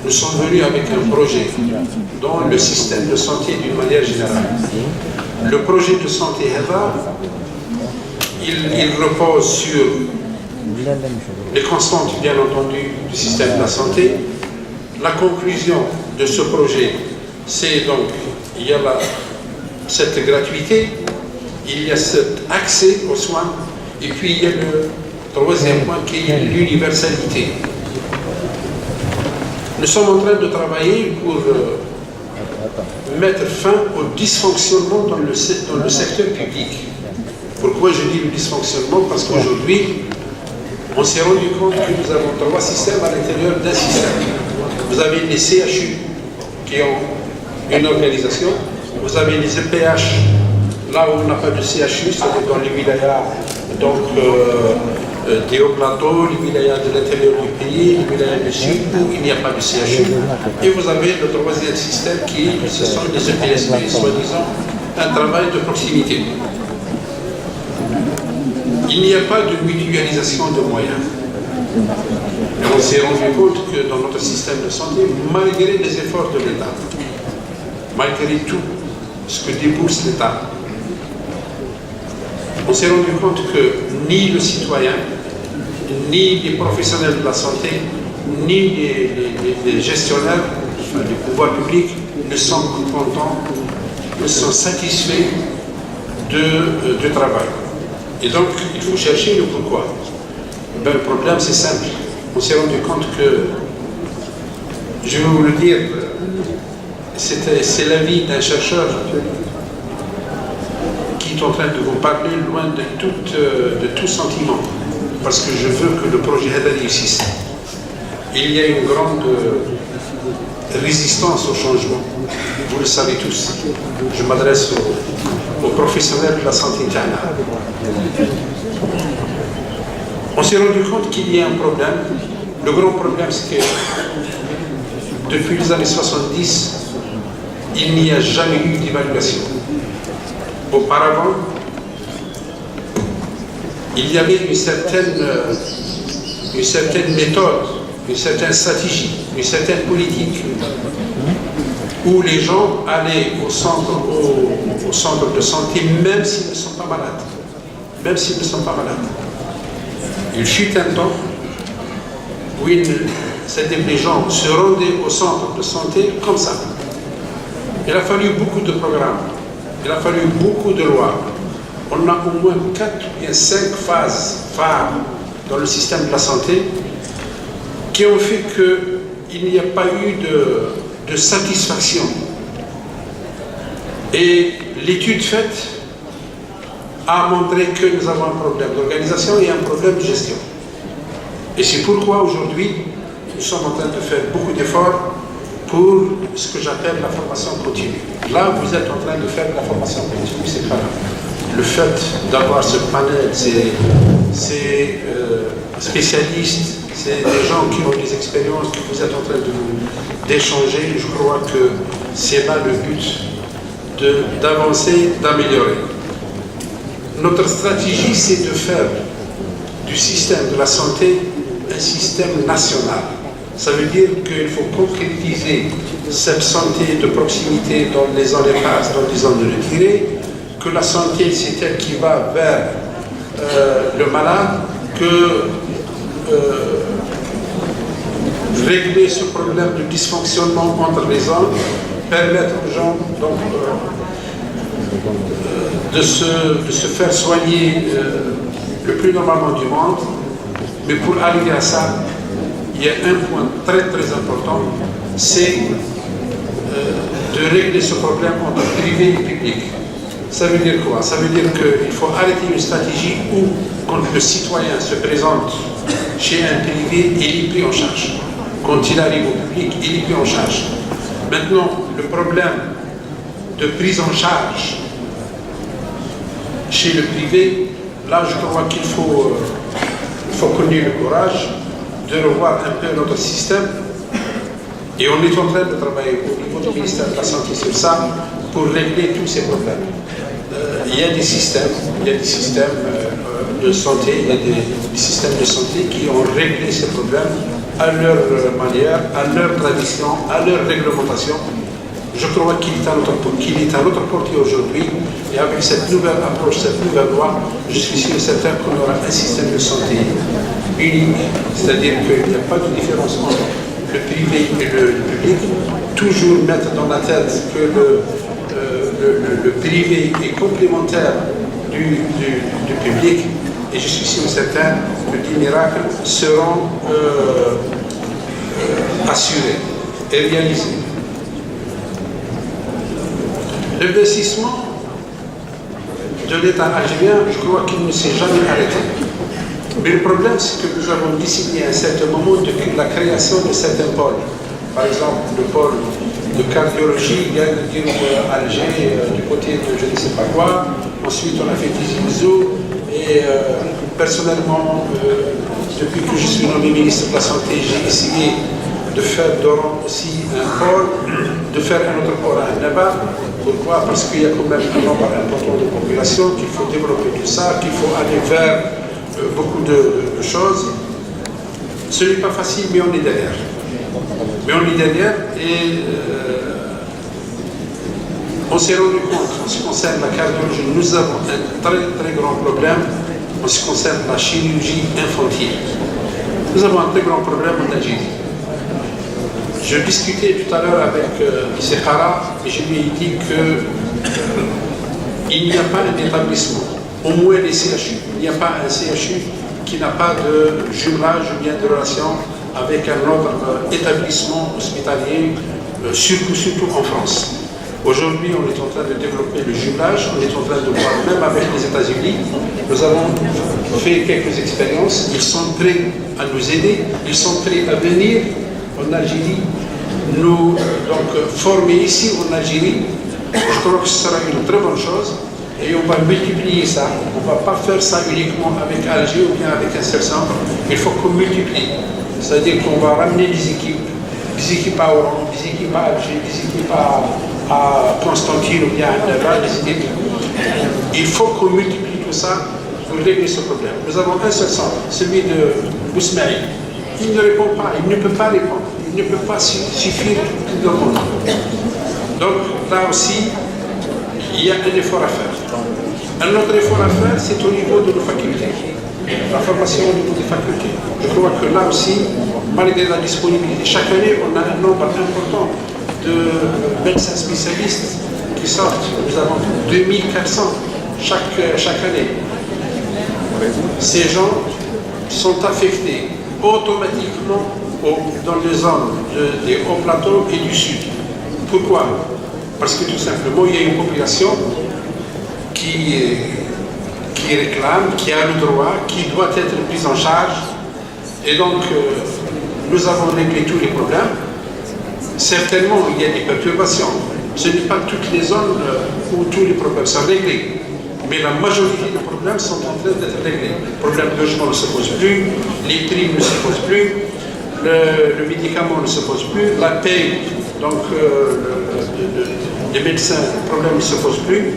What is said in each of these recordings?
nous sommes venus avec un projet dans le système de santé d'une manière générale. Le projet de santé HEVA, il repose sur les constantes, bien entendu, du système de la santé. La conclusion de ce projet, c'est donc, il y a cette gratuité, il y a cet accès aux soins, et puis il y a le troisième point qui est l'universalité. Nous sommes en train de travailler pour mettre fin au dysfonctionnement dans le secteur public. Pourquoi je dis le dysfonctionnement? Parce qu'aujourd'hui, on s'est rendu compte que nous avons trois systèmes à l'intérieur d'un système. Vous avez les CHU qui ont une organisation, vous avez les EPH, là où on n'a pas de CHU, c'est-à-dire dans les wilayas des hauts plateaux, les wilayas de l'intérieur du pays, les wilayas du sud, où il n'y a pas de CHU. Et vous avez le troisième système qui, ce sont les EPSP, soi-disant un travail de proximité. Il n'y a pas de mutualisation de moyens. Et on s'est rendu compte que dans notre système de santé, malgré les efforts de l'État, malgré tout ce que débourse l'État, on s'est rendu compte que ni le citoyen, ni les professionnels de la santé, ni les gestionnaires, enfin, les pouvoirs publics ne sont contents, ne sont satisfaits du travail. Et donc, il faut chercher le pourquoi. Ben, le problème, c'est simple. On s'est rendu compte que, je vais vous le dire, c'est l'avis d'un chercheur qui est en train de vous parler loin de tout sentiment, parce que je veux que le projet HEVA réussisse. Il y a une grande résistance au changement. Vous le savez tous. Je m'adresse aux professionnels de la santé internationale. On s'est rendu compte qu'il y a un problème. Le grand problème, c'est que depuis les années 70, il n'y a jamais eu d'évaluation. Auparavant, il y avait une certaine méthode, une certaine stratégie, une certaine politique, où les gens allaient au centre de santé, même s'ils ne sont pas malades. Même s'ils ne sont pas malades. Il fut un temps où les gens se rendaient au centre de santé comme ça. Il a fallu beaucoup de programmes, il a fallu beaucoup de lois. On a au moins 4 ou bien 5 phases phares dans le système de la santé qui ont fait qu'il n'y a pas eu de satisfaction. Et l'étude faite a montré que nous avons un problème d'organisation et un problème de gestion. Et c'est pourquoi aujourd'hui, nous sommes en train de faire beaucoup d'efforts pour ce que j'appelle la formation continue. Là, vous êtes en train de faire la formation continue, c'est pas grave. Le fait d'avoir ce panel, ces spécialistes, c'est des gens qui ont des expériences, que vous êtes en train d'échanger, je crois que c'est là le but d'avancer, d'améliorer. Notre stratégie, c'est de faire du système de la santé un système national. Ça veut dire qu'il faut concrétiser cette santé de proximité dans les zones éparses, dans les zones retirées, que la santé, c'est elle qui va vers le malade, que régler ce problème de dysfonctionnement entre les zones, permettre aux gens donc, de se faire soigner le plus normalement du monde. Mais pour arriver à ça, il y a un point très très important, c'est de régler ce problème entre privé et public. Ça veut dire quoi? Ça veut dire qu'il faut arrêter une stratégie où, quand le citoyen se présente chez un privé, il est pris en charge. Quand il arrive au public, il est pris en charge. Maintenant, le problème de prise en charge chez le privé, là je crois qu'il faut qu'on ait le courage de revoir un peu notre système, et on est en train de travailler au niveau du ministère de la Santé sur ça pour régler tous ces problèmes. Il y a des systèmes de santé, il y a des systèmes de santé qui ont réglé ces problèmes à leur manière, à leur tradition, à leur réglementation. Je crois qu'il est à notre portée aujourd'hui, et avec cette nouvelle approche, cette nouvelle loi, je suis sûr et certain qu'on aura un système de santé unique, c'est-à-dire qu'il n'y a pas de différence entre le privé et le public. Toujours mettre dans la tête que le privé est complémentaire du public, et je suis sûr et certain que des miracles seront assurés et réalisés. L'investissement de l'État algérien, je crois qu'il ne s'est jamais arrêté. Mais le problème, c'est que nous avons décidé à un certain moment de la création de certains pôles. Par exemple, le pôle de cardiologie, il y a à Alger, du côté de je ne sais pas quoi. Ensuite, on a fait Tizi Ouzou. Et personnellement, depuis que je suis nommé ministre de la Santé, j'ai essayé de faire d'Oran aussi un pôle, de faire un autre pôle à Annaba. Pourquoi? Parce qu'il y a quand même un nombre important de population, qu'il faut développer tout ça, qu'il faut aller vers beaucoup de choses. Ce n'est pas facile, mais on est derrière. Et on s'est rendu compte, en ce qui concerne la cardiologie, nous avons un très très grand problème en ce qui concerne la chirurgie infantile. Nous avons un très grand problème en Algérie. Je discutais tout à l'heure avec M. Khara et je lui ai dit qu'il n'y a pas un établissement, au moins les CHU. Il n'y a pas un CHU qui n'a pas de jumelage ou bien de relation avec un autre établissement hospitalier, surtout en France. Aujourd'hui, on est en train de développer le jumelage, on est en train de voir, même avec les États-Unis, nous avons fait quelques expériences, ils sont prêts à nous aider, ils sont prêts à venir en Algérie, nous former ici en Algérie. Je crois que ce sera une très bonne chose et on va multiplier ça. On ne va pas faire ça uniquement avec Alger ou bien avec un seul centre, il faut qu'on multiplie. C'est-à-dire qu'on va ramener des équipes à Oran, des équipes à Alger, des équipes à Constantine ou bien à Annaba, des équipes. Il faut qu'on multiplie tout ça pour régler ce problème. Nous avons un seul centre, celui de Bousmaïl. Il ne répond pas, il ne peut pas répondre, il ne peut pas suffire tout le monde. Donc là aussi, il y a un effort à faire. Un autre effort à faire, c'est au niveau de nos facultés. La formation au niveau des facultés. Je crois que là aussi, malgré la disponibilité, chaque année, on a un nombre important de médecins spécialistes qui sortent. Nous avons 2400 chaque année. Ces gens sont affectés automatiquement dans les zones des hauts plateaux et du sud. Pourquoi? Parce que tout simplement, il y a une population qui réclame, qui a le droit, qui doit être prise en charge. Et donc, nous avons réglé tous les problèmes. Certainement, il y a des perturbations. Ce n'est pas toutes les zones où tous les problèmes sont réglés. Mais la majorité des problèmes sont en train d'être réglés. Le problème de logement ne se pose plus, les prix ne se posent plus, le médicament ne se pose plus, la paie, donc les médecins, le problème ne se pose plus.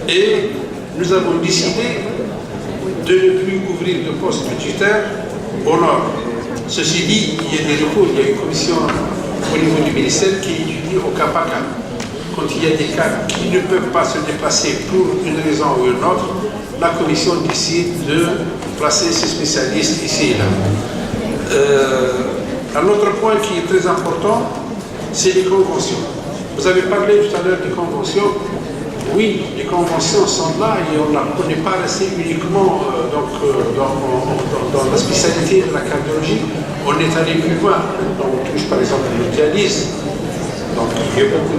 Et nous avons décidé de ne plus ouvrir de postes budgétaires au nord. Ceci dit, il y a des recours, il y a une commission au niveau du ministère qui étudie au cas par cas. Quand il y a des cas qui ne peuvent pas se déplacer pour une raison ou une autre, la commission décide de placer ses spécialistes ici et là. Un autre point qui est très important, c'est les conventions. Vous avez parlé tout à l'heure des conventions. Oui, les conventions sont là et on n'est pas resté uniquement dans la spécialité de la cardiologie. On est allé plus loin. On touche par exemple le dialyse. Donc il y a beaucoup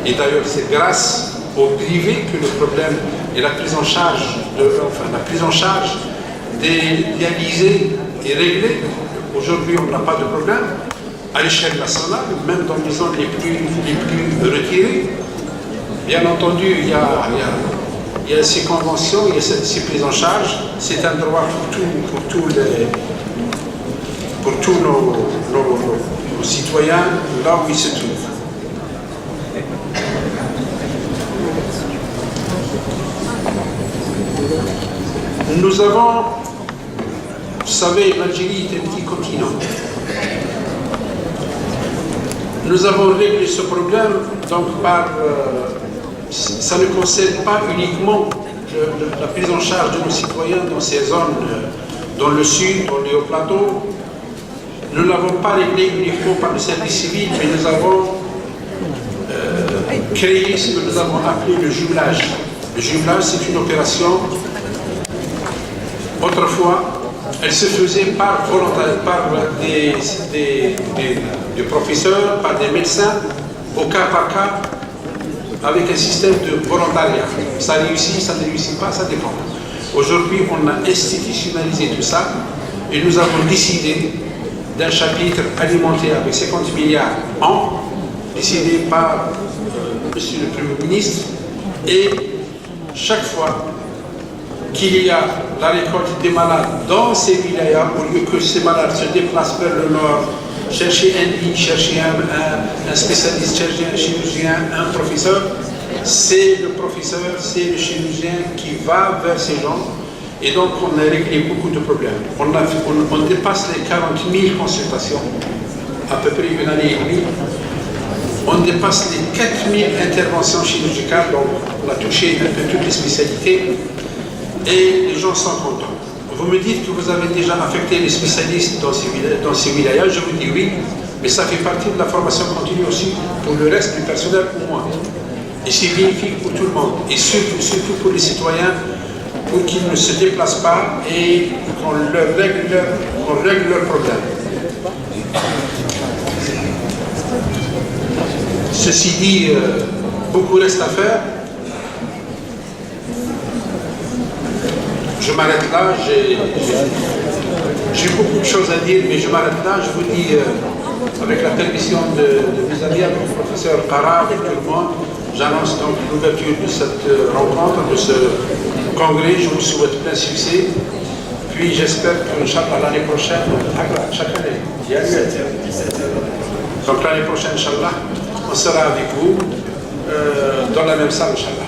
Et d'ailleurs, c'est grâce au privé que le problème et la prise en charge, des dialysés est réglée. Aujourd'hui, on n'a pas de problème. À l'échelle nationale, même dans les zones les plus retirées, bien entendu, il y a ces conventions, il y a ces prises en charge. C'est un droit pour tous nos citoyens, là où ils se trouvent. Nous avons, vous savez, l'Algérie est un petit continent. Nous avons réglé ce problème donc ça ne concerne pas uniquement la prise en charge de nos citoyens dans ces zones, dans le sud, dans les hauts plateaux. Nous ne l'avons pas réglé uniquement par le service civil, mais nous avons créé ce que nous avons appelé le jumelage. Le jumelage, c'est une opération, autrefois, elle se faisait par des professeurs, par des médecins, au cas par cas, avec un système de volontariat. Ça réussit, ça ne réussit pas, ça dépend. Aujourd'hui, on a institutionnalisé tout ça et nous avons décidé d'un chapitre alimenté avec 50 milliards an, décidé par Monsieur le Premier ministre, et chaque fois qu'il y a la récolte des malades dans ces wilayas, au lieu que ces malades se déplacent vers le nord, chercher un lit, chercher un spécialiste, chercher un chirurgien, un professeur, c'est le professeur, c'est le chirurgien qui va vers ces gens. Et donc on a réglé beaucoup de problèmes. On dépasse les 40 000 consultations, à peu près une année et demie. On dépasse les 4 000 interventions chirurgicales, donc on a touché un peu toutes les spécialités. Et les gens sont contents. Vous me dites que vous avez déjà affecté les spécialistes dans ces wilayas, je vous dis oui, mais ça fait partie de la formation continue aussi pour le reste du personnel au moins. Et c'est bénéfique pour tout le monde, et surtout pour les citoyens, pour qu'ils ne se déplacent pas et qu'on règle leurs problèmes. Ceci dit, beaucoup reste à faire. Je m'arrête là, j'ai beaucoup de choses à dire, mais je m'arrête là. Je vous dis, avec la permission de mes amis, avec le professeur Kara, avec tout le monde, j'annonce donc l'ouverture de cette rencontre, de ce congrès. Je vous souhaite plein succès. Puis j'espère que, Inch'Allah, l'année prochaine, chaque année, il y a lieu. Donc l'année prochaine, Inch'Allah, on sera avec vous dans la même salle, Inch'Allah.